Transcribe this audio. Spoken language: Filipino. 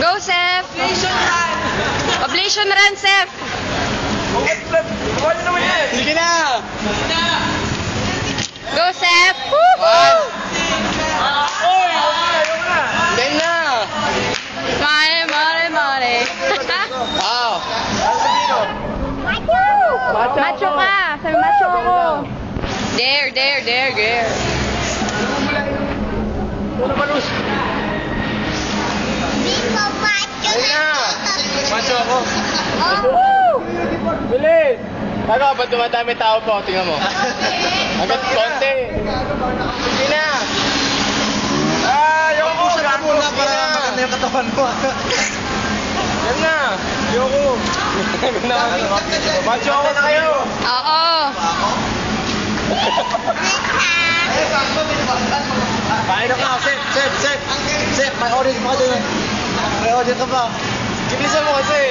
Go, Seth! Oblation run, Seth! Sige na! Go, Seth! Woohoo! Game na! Money, money, money! Wow! Macho ka! Sabi macho ako! Dare, dare, dare, dare! Macho ako! Bilis! Tago, ba't dumadami tao po? Tingnan mo. Agad konti. Sige na! Ayoko! Push up muna para maganda yung katawan mo. Yan na! Ayoko! Macho ako na kayo! Oo! Kain na ka! Sep! May audience pa ka dun. May audience ka pa. Giblisan mo kasi.